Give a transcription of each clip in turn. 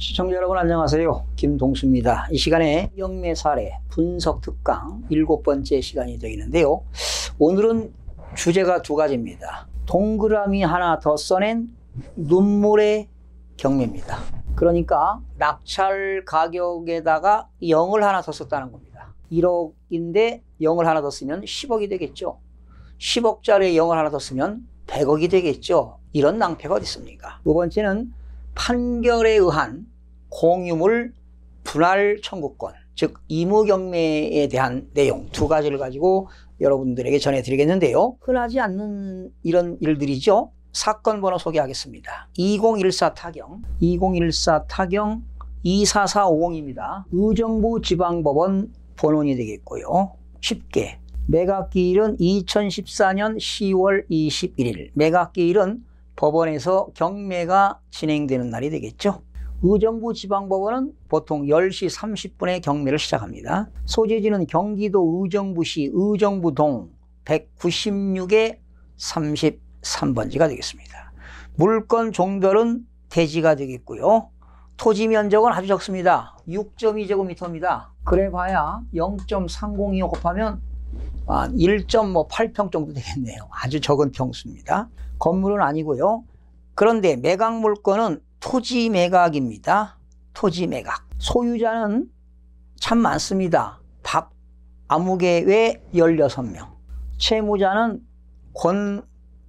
시청자 여러분 안녕하세요. 김동수입니다. 이 시간에 영매 사례 분석 특강 7번째 시간이 되겠는데요. 오늘은 주제가 두 가지입니다. 동그라미 하나 더 써낸 눈물의 경매입니다. 그러니까 낙찰 가격에다가 0을 하나 더 썼다는 겁니다. 1억인데 0을 하나 더 쓰면 10억이 되겠죠. 10억짜리에 0을 하나 더 쓰면 100억이 되겠죠. 이런 낭패가 어디 있습니까? 두 번째는 판결에 의한 공유물 분할 청구권, 즉 의무경매에 대한 내용 두 가지를 가지고 여러분들에게 전해드리겠는데요. 흔하지 않는 이런 일들이죠. 사건 번호 소개하겠습니다. 2014 타경 244550입니다. 의정부 지방법원 본원이 되겠고요. 쉽게 매각기일은 2014년 10월 21일, 매각기일은 법원에서 경매가 진행되는 날이 되겠죠. 의정부 지방법원은 보통 10시 30분에 경매를 시작합니다. 소재지는 경기도 의정부시 의정부동 196의 33번지가 되겠습니다. 물건 종별은 대지가 되겠고요. 토지 면적은 아주 적습니다. 6.2제곱미터입니다. 그래봐야 0.302 곱하면 1.8평 정도 되겠네요. 아주 적은 평수입니다. 건물은 아니고요. 그런데 매각 물건은 토지 매각입니다. 토지 매각. 소유자는 참 많습니다. 박 아무개 외 16명. 채무자는 권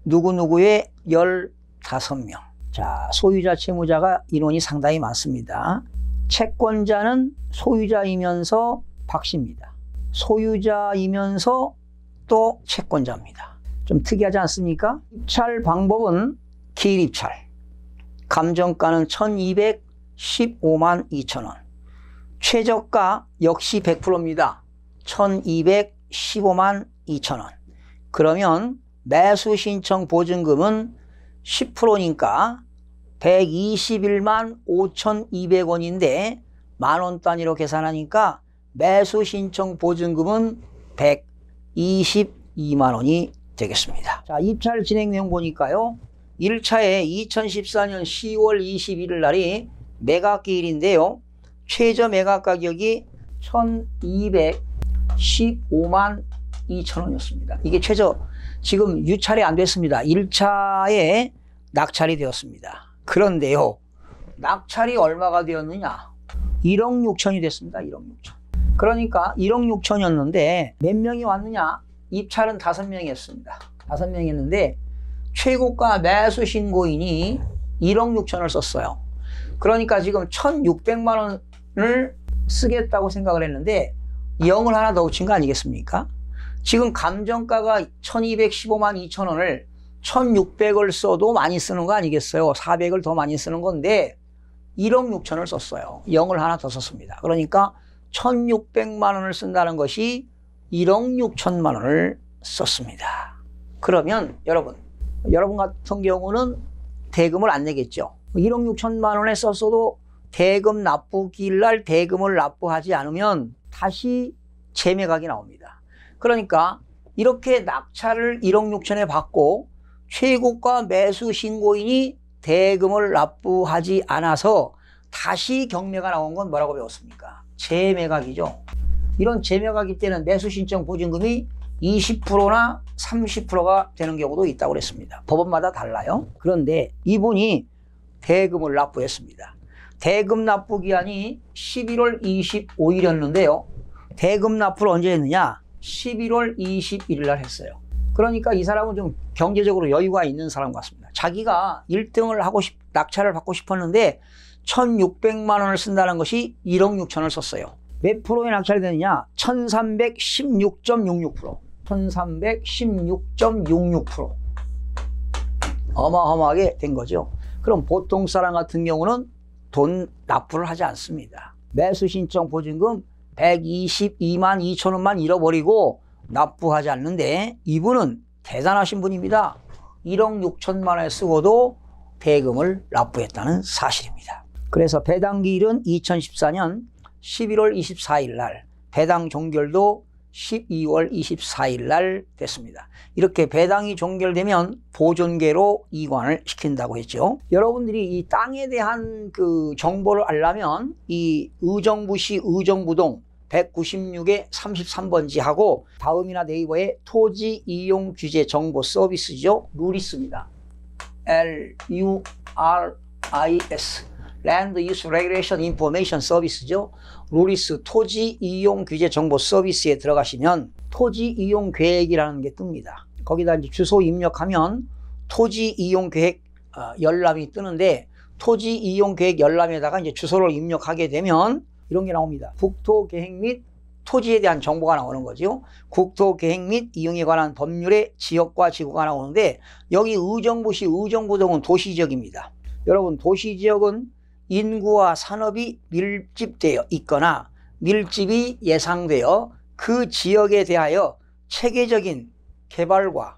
누구누구의 15명. 자, 소유자 채무자가 인원이 상당히 많습니다. 채권자는 소유자이면서 박씨입니다. 소유자이면서 또 채권자입니다. 좀 특이하지 않습니까? 입찰 방법은 기일입찰. 감정가는 1215만 2천원. 최저가 역시 100%입니다. 1215만 2천원. 그러면 매수 신청 보증금은 10%니까 121만 5,200원인데 만원 단위로 계산하니까 매수 신청 보증금은 122만 원이 되겠습니다. 자, 입찰 진행 내용 보니까요. 1차에 2014년 10월 21일 날이 매각기일인데요. 최저 매각 가격이 1215만 2천원이었습니다. 이게 최저, 지금 유찰이 안 됐습니다. 1차에 낙찰이 되었습니다. 그런데요, 낙찰이 얼마가 되었느냐? 1억 6천이 됐습니다. 1억 6천. 그러니까 1억 6천이었는데 몇 명이 왔느냐? 입찰은 5명이었습니다. 5명이 했는데 최고가 매수 신고인이 1억 6천을 썼어요. 그러니까 지금 1,600만 원을 쓰겠다고 생각을 했는데 0을 하나 더 붙인 거 아니겠습니까? 지금 감정가가 1215만 2천 원을 1600을 써도 많이 쓰는 거 아니겠어요? 400을 더 많이 쓰는 건데 1억 6천을 썼어요. 0을 하나 더 썼습니다. 그러니까 1600만 원을 쓴다는 것이 1억 6천만 원을 썼습니다. 그러면 여러분 같은 경우는 대금을 안 내겠죠. 1억 6천만 원에 썼어도 대금 납부기일 날 대금을 납부하지 않으면 다시 재매각이 나옵니다. 그러니까 이렇게 낙찰을 1억 6천에 받고 최고가 매수 신고인이 대금을 납부하지 않아서 다시 경매가 나온 건 뭐라고 배웠습니까? 재매각이죠. 이런 재매각일 때는 매수 신청 보증금이 20%나 30%가 되는 경우도 있다고 그랬습니다. 법원마다 달라요. 그런데 이분이 대금을 납부했습니다. 대금 납부 기한이 11월 25일이었는데요. 대금 납부를 언제 했느냐? 11월 21일 날 했어요. 그러니까 이 사람은 좀 경제적으로 여유가 있는 사람 같습니다. 자기가 1등을 하고 낙찰을 받고 싶었는데 1,600만 원을 쓴다는 것이 1억 6천을 썼어요. 몇 프로에 낙찰이 되느냐? 1316.66%. 1316.66%. 어마어마하게 된 거죠. 그럼 보통 사람 같은 경우는 돈 납부를 하지 않습니다. 매수 신청 보증금 122만 2천 원만 잃어버리고 납부하지 않는데 이분은 대단하신 분입니다. 1억 6천만 원에 쓰고도 대금을 납부했다는 사실입니다. 그래서 배당 기일은 2014년 11월 24일 날, 배당 종결도 12월 24일 날 됐습니다. 이렇게 배당이 종결되면 보존계로 이관을 시킨다고 했죠. 여러분들이 이 땅에 대한 그 정보를 알려면 이 의정부시 의정부동 196의 33번지하고 다음이나 네이버에 토지 이용 규제 정보 서비스죠. 루리스입니다. LURIS Land Use Regulation Information Service죠. 루리스 토지 이용 규제 정보 서비스에 들어가시면 토지 이용 계획이라는 게 뜹니다. 거기다 이제 주소 입력하면 토지 이용 계획 열람이 뜨는데 토지 이용 계획 열람에다가 이제 주소를 입력하게 되면 이런 게 나옵니다. 국토 계획 및 토지에 대한 정보가 나오는 거죠. 국토 계획 및 이용에 관한 법률의 지역과 지구가 나오는데 여기 의정부시 의정부동은 도시지역입니다. 여러분 도시지역은 인구와 산업이 밀집되어 있거나 밀집이 예상되어 그 지역에 대하여 체계적인 개발과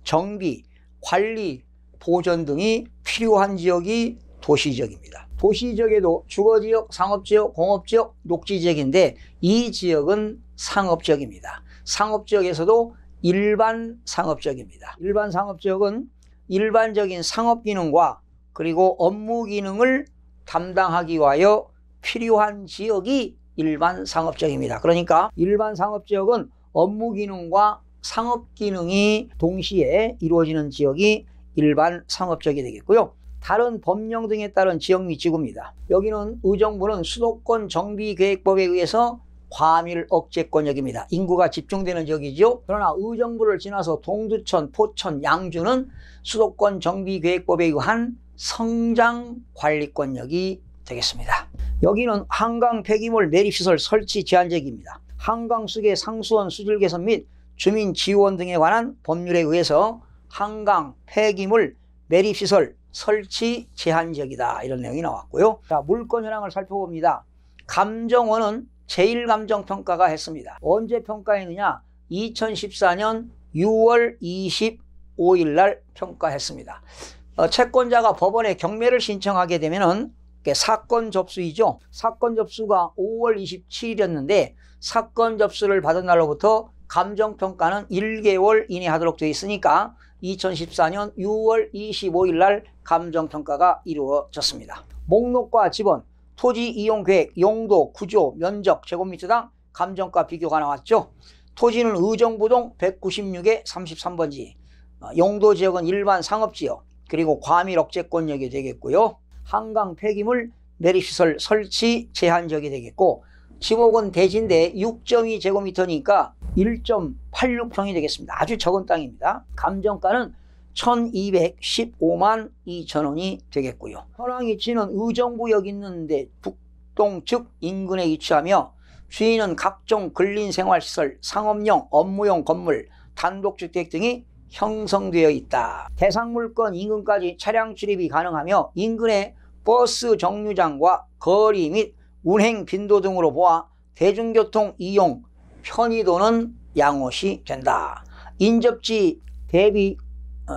정비, 관리, 보전 등이 필요한 지역이 도시지역입니다. 도시지역에도 주거지역, 상업지역, 공업지역, 녹지지역인데 이 지역은 상업지역입니다. 상업지역에서도 일반 상업지역입니다. 일반 상업지역은 일반적인 상업기능과 그리고 업무기능을 담당하기 위하여 필요한 지역이 일반 상업지역입니다. 그러니까 일반 상업지역은 업무기능과 상업기능이 동시에 이루어지는 지역이 일반 상업지역이 되겠고요. 다른 법령 등에 따른 지역 및 지구입니다. 여기는 의정부는 수도권 정비계획법에 의해서 과밀 억제권역입니다. 인구가 집중되는 지역이죠. 그러나 의정부를 지나서 동두천, 포천, 양주는 수도권 정비계획법에 의한 성장관리권역이 되겠습니다. 여기는 한강 폐기물 매립시설 설치 제한지역입니다. 한강수계 상수원 수질 개선 및 주민 지원 등에 관한 법률에 의해서 한강 폐기물 매립시설 설치 제한지역이다. 이런 내용이 나왔고요. 자, 물권 현황을 살펴봅니다. 감정원은 제1감정평가가 했습니다. 언제 평가했느냐? 2014년 6월 25일 날 평가했습니다. 채권자가 법원에 경매를 신청하게 되면은 사건 접수이죠. 사건 접수가 5월 27일이었는데 사건 접수를 받은 날로부터 감정평가는 1개월 이내 하도록 되어 있으니까 2014년 6월 25일 날 감정평가가 이루어졌습니다. 목록과 지번, 토지 이용 계획, 용도, 구조, 면적, 제곱미터당 감정가 비교가 나왔죠. 토지는 의정부동 196의 33번지, 용도 지역은 일반 상업지역, 그리고 과밀 억제권역이 되겠고요. 한강 폐기물 매립시설 설치 제한지역이 되겠고, 지목은 대지인데 6.2 제곱미터니까 1.86평이 되겠습니다. 아주 적은 땅입니다. 감정가는 1215만 2천원이 되겠고요. 현황 위치는 의정부역 있는데 북동측 인근에 위치하며 주인은 각종 근린생활시설, 상업용, 업무용 건물, 단독주택 등이 형성되어 있다. 대상물권 인근까지 차량 출입이 가능하며 인근에 버스 정류장과 거리 및 운행 빈도 등으로 보아 대중교통 이용 편의도는 양호시 된다. 인접지 대비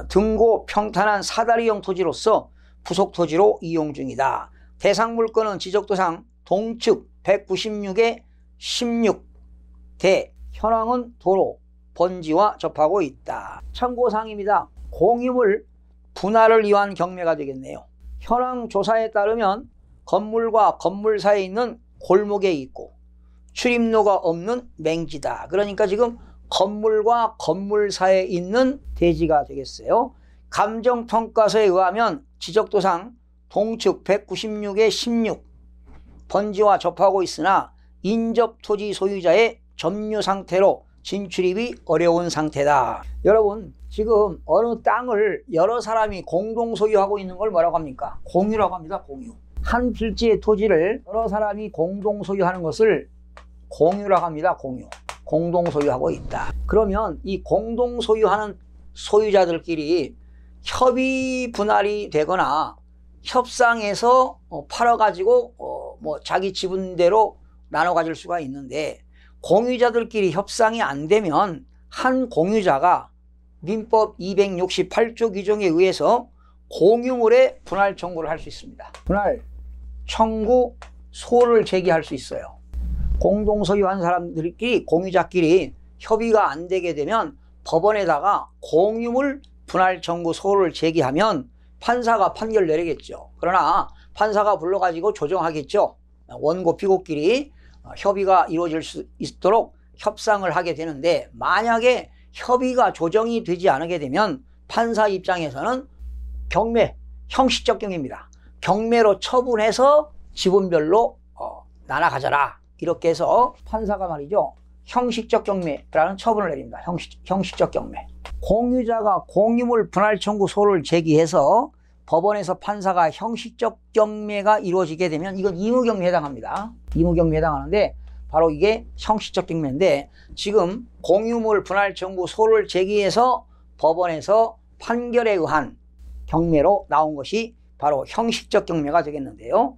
등고 평탄한 사다리형 토지로서 부속토지로 이용 중이다. 대상물권은 지적도상 동측 196의 16대 현황은 도로, 번지와 접하고 있다. 참고사항입니다. 공유물 분할을 위한 경매가 되겠네요. 현황 조사에 따르면 건물과 건물 사이에 있는 골목에 있고 출입로가 없는 맹지다. 그러니까 지금 건물과 건물 사이에 있는 대지가 되겠어요. 감정평가서에 의하면 지적도상 동측 196의 16 번지와 접하고 있으나 인접토지 소유자의 점유 상태로 진출입이 어려운 상태다. 여러분 지금 어느 땅을 여러 사람이 공동 소유하고 있는 걸 뭐라고 합니까? 공유라고 합니다. 공유. 한 필지의 토지를 여러 사람이 공동 소유하는 것을 공유라고 합니다. 공유. 공동 소유하고 있다. 그러면 이 공동 소유하는 소유자들끼리 협의 분할이 되거나 협상해서 팔아가지고 뭐 자기 지분대로 나눠 가질 수가 있는데, 공유자들끼리 협상이 안 되면 한 공유자가 민법 268조 규정에 의해서 공유물의 분할 청구를 할 수 있습니다. 분할 청구 소를 제기할 수 있어요. 공동 소유한 사람들끼리 공유자끼리 협의가 안 되게 되면 법원에다가 공유물 분할 청구 소를 제기하면 판사가 판결 내리겠죠. 그러나 판사가 불러가지고 조정하겠죠. 원고 피고끼리 협의가 이루어질 수 있도록 협상을 하게 되는데, 만약에 협의가 조정이 되지 않게 되면 판사 입장에서는 경매, 형식적 경매입니다. 경매로 처분해서 지분별로 나눠 가져라, 이렇게 해서 판사가 말이죠, 형식적 경매라는 처분을 내립니다. 형식적 경매. 공유자가 공유물 분할 청구 소를 제기해서 법원에서 판사가 형식적 경매가 이루어지게 되면 이건 의무경매에 해당합니다. 의무경매에 해당하는데 바로 이게 형식적 경매인데, 지금 공유물 분할 청구 소를 제기해서 법원에서 판결에 의한 경매로 나온 것이 바로 형식적 경매가 되겠는데요.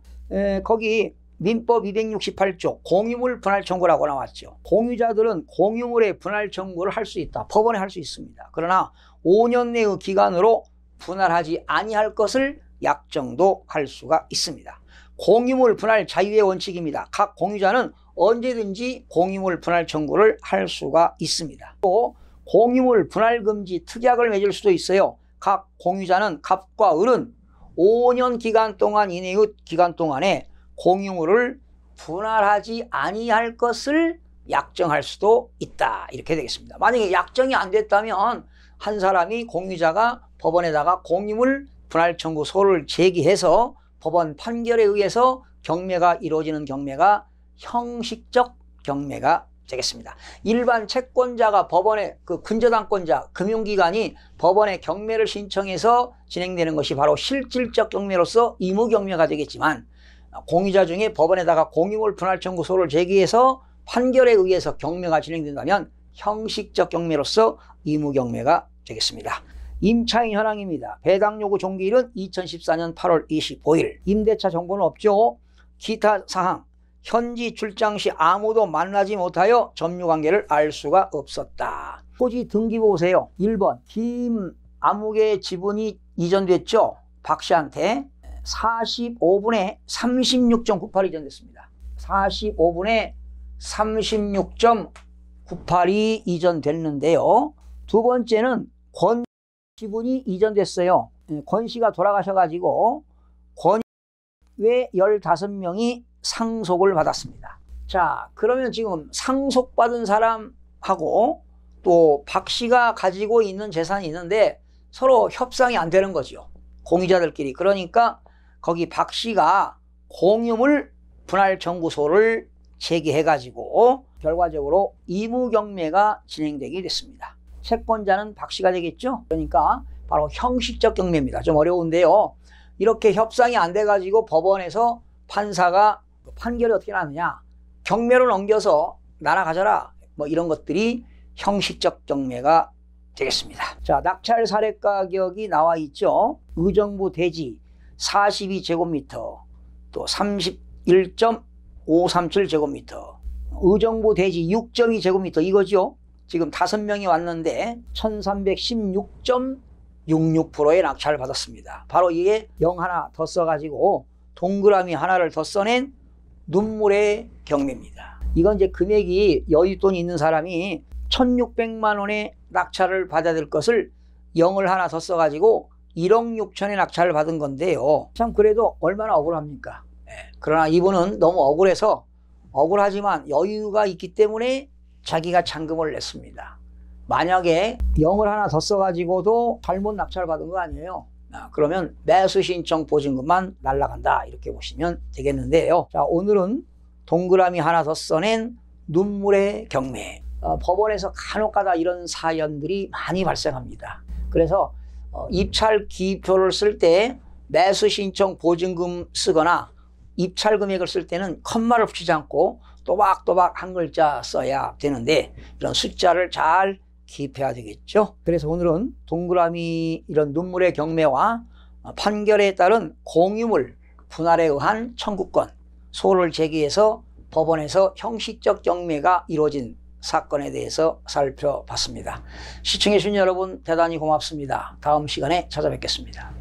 거기 민법 268조 공유물 분할 청구라고 나왔죠. 공유자들은 공유물의 분할 청구를 할 수 있다. 법원에 할 수 있습니다. 그러나 5년 내의 기간으로 분할하지 아니할 것을 약정도 할 수가 있습니다. 공유물 분할 자유의 원칙입니다. 각 공유자는 언제든지 공유물 분할 청구를 할 수가 있습니다. 또 공유물 분할 금지 특약을 맺을 수도 있어요. 각 공유자는 갑과 을은 5년 기간 동안 이내의 기간 동안에 공유물을 분할하지 아니할 것을 약정할 수도 있다, 이렇게 되겠습니다. 만약에 약정이 안 됐다면 한 사람이 공유자가 법원에다가 공유물 분할 청구 소를 제기해서 법원 판결에 의해서 경매가 이루어지는 경매가 형식적 경매가 되겠습니다. 일반 채권자가 법원에, 근저당권자, 금융기관이 법원에 경매를 신청해서 진행되는 것이 바로 실질적 경매로서 의무경매가 되겠지만, 공유자 중에 법원에다가 공유물 분할 청구 소를 제기해서 판결에 의해서 경매가 진행된다면 형식적 경매로서 의무경매가 되겠습니다. 임차인 현황입니다. 배당 요구 종기일은 2014년 8월 25일. 임대차 정보는 없죠. 기타 사항. 현지 출장 시 아무도 만나지 못하여 점유관계를 알 수가 없었다. 토지 등기부 보세요. 1번 김아무개의 지분이 이전됐죠. 박 씨한테 45분에 36.98이 이전됐습니다. 45분에 36.98이 이전됐는데요. 두 번째는 권 지분이 이전됐어요. 권 씨가 돌아가셔가지고 권 외 15명이 상속을 받았습니다. 자, 그러면 지금 상속받은 사람하고 또 박 씨가 가지고 있는 재산이 있는데 서로 협상이 안 되는 거죠. 공유자들끼리. 그러니까 거기 박 씨가 공유물 분할 청구소를 제기해가지고 결과적으로 의무경매가 진행되게 됐습니다. 채권자는 박 씨가 되겠죠. 그러니까 바로 형식적 경매입니다. 좀 어려운데요. 이렇게 협상이 안 돼가지고 법원에서 판사가 판결이 어떻게 나느냐, 경매로 넘겨서 나눠 가져라, 뭐 이런 것들이 형식적 경매가 되겠습니다. 자, 낙찰 사례 가격이 나와 있죠. 의정부 대지 42제곱미터, 또 31.537제곱미터, 의정부 대지 6.2제곱미터 이거죠. 지금 5명이 왔는데 1316.66%의 낙찰을 받았습니다. 바로 이게 0 하나 더 써가지고 동그라미 하나를 더 써낸 눈물의 경매입니다. 이건 이제 금액이 여윳돈이 있는 사람이 1600만 원의 낙찰을 받아야 될 것을 0을 하나 더 써가지고 1억 6천의 낙찰을 받은 건데요. 참 그래도 얼마나 억울합니까? 그러나 이분은 너무 억울해서, 억울하지만 여유가 있기 때문에 자기가 잔금을 냈습니다. 만약에 0을 하나 더 써가지고도 잘못 낙찰을 받은 거 아니에요. 그러면 매수 신청 보증금만 날라간다, 이렇게 보시면 되겠는데요. 자, 오늘은 동그라미 하나 더 써낸 눈물의 경매. 법원에서 간혹가다 이런 사연들이 많이 발생합니다. 그래서 입찰 기표를 쓸 때 매수 신청 보증금 쓰거나 입찰 금액을 쓸 때는 컴마를 붙이지 않고 또박또박 한 글자 써야 되는데 이런 숫자를 잘 기입해야 되겠죠. 그래서 오늘은 동그라미 이런 눈물의 경매와 판결에 따른 공유물 분할에 의한 청구권 소를 제기해서 법원에서 형식적 경매가 이루어진 사건에 대해서 살펴봤습니다. 시청해주신 여러분 대단히 고맙습니다. 다음 시간에 찾아뵙겠습니다.